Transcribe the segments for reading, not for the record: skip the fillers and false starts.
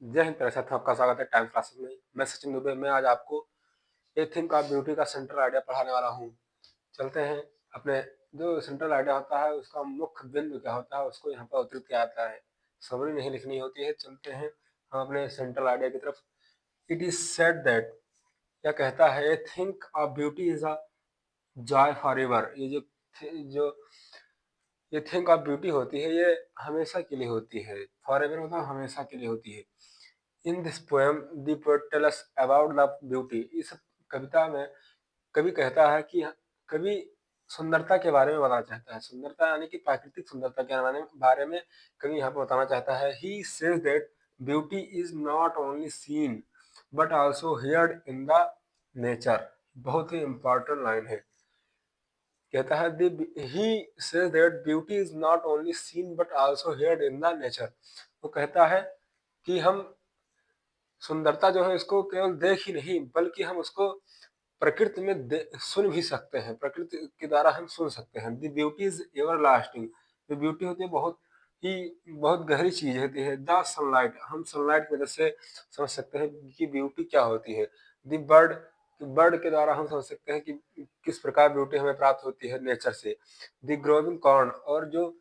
जय हिंद मेरे साथ आपका स्वागत है टाइम क्लासेस में। मैं सचिन दुबे। मैं आज आपको ए थिंक ऑफ ब्यूटी का सेंट्रल आइडिया पढ़ाने वाला हूँ। चलते हैं अपने जो सेंट्रल आइडिया होता है उसका मुख्य बिंदु क्या होता है उसको यहाँ पर उद्धृत किया जाता है। समरी नहीं लिखनी होती है। चलते हैं हम अपने सेंट्रल आइडिया की तरफ। इट इज सेड दैट, क्या कहता है, a thing of beauty is a joy forever. ये जो ये थिंक ऑफ ब्यूटी होती है ये हमेशा के लिए होती है। फॉर एवर मतलब हमेशा के लिए होती है। In this poem the poet tell us about the beauty. इस कविता में कवि कहता है कि कवि सुंदरता के बारे में बताना चाहता है। सुंदरता यानी कि प्राकृतिक सुंदरता के बारे में कवि यहाँ पर बताना चाहता है। He says that beauty is not only seen but also heard in the nature. बहुत ही इंपॉर्टेंट लाइन है। कहता है he says that beauty is not only seen but also heard in the nature. वो कहता है कि हम सुंदरता जो है इसको केवल देख ही नहीं बल्कि हम उसको प्रकृति में सुन भी सकते हैं। प्रकृति के द्वारा हम सुन सकते हैं। The beauty is ever lasting. जो ब्यूटी होती है बहुत गहरी चीज होती है। द सनलाइट, हम सनलाइट की वजह से समझ सकते हैं कि ब्यूटी क्या होती है। द बर्ड, बर्ड के द्वारा हम समझ सकते हैं कि किस प्रकार ब्यूटी हमें प्राप्त होती है नेचर से। द ग्रोविंग कॉर्न, और जो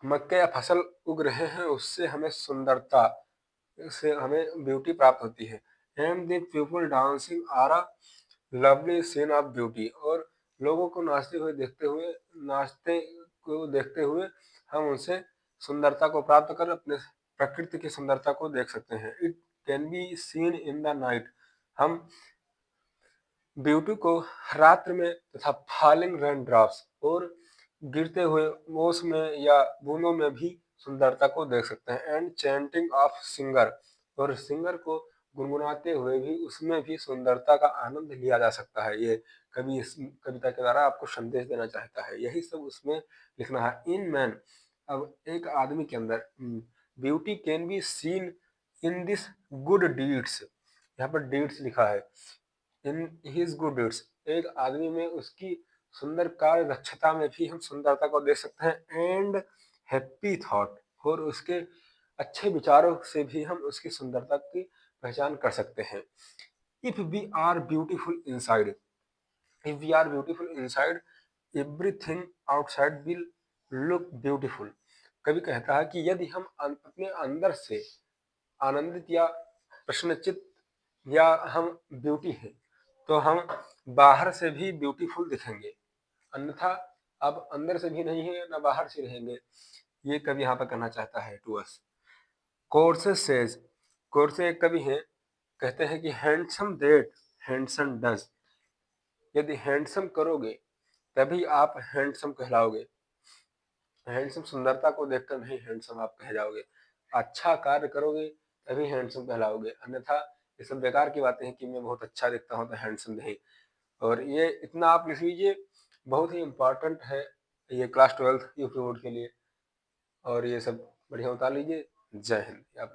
मक्के या फसल उग रहे हैं उससे हमें सुंदरता से हमें ब्यूटी प्राप्त होती है। And the people dancing are a lovely scene of beauty, और लोगों को नाचते को देखते हुए हम उनसे सुंदरता को प्राप्त कर अपने प्रकृति की सुंदरता को देख सकते हैं। It can be seen in the night, हम ब्यूटी को रात्र में तथा फॉलिंग रेन ड्रॉप्स, और गिरते हुए ओस में या बूंदों में भी सुंदरता को देख सकते हैं। एंड चैंटिंग ऑफ सिंगर, और सिंगर को गुनगुनाते हुए भी उसमें भी सुंदरता का आनंद लिया जा सकता है। ये कवि इस कविता के द्वारा आपको संदेश देना चाहता है। यही सब उसमें लिखना है। इन मैन, अब एक आदमी के अंदर beauty can be seen in this good deeds. यहाँ पर डीड्स लिखा है। इन हिज गुड डीड्स, एक आदमी में उसकी सुंदर कार्य दक्षता में भी हम सुंदरता को देख सकते हैं। एंड हैप्पी थॉट, और उसके अच्छे विचारों से भी हम उसकी सुंदरता की पहचान कर सकते हैं। If we are beautiful inside, if we are beautiful inside everything outside will look beautiful. कवि कहता है कि यदि हम अपने अंदर से आनंदित या प्रश्नचित या हम ब्यूटी हैं तो हम बाहर से भी ब्यूटीफुल दिखेंगे। अन्यथा अब अंदर से भी नहीं है ना बाहर से रहेंगे। ये कवि यहाँ पर कहना चाहता है टू अस। कोर्से सेज, कोर्से एक कवि हैं, कहते हैं कि हैंडसम दैट हैंडसम डज। यदि हैंडसम करोगे तभी आप हैंडसम कहलाओगे। हैंडसम सुंदरता को देखकर नहीं हैंडसम आप कह जाओगे। अच्छा कार्य करोगे तभी हैंडसम कहलाओगे, अन्यथा ये सब बेकार की बातें हैं कि मैं बहुत अच्छा दिखता हूँ तो हैंडसम नहीं। और ये इतना आप लिख लीजिए, बहुत ही इम्पोर्टेंट है ये क्लास 12 यूपी बोर्ड के लिए। और ये सब बढ़िया उतार लीजिए। जय हिंद।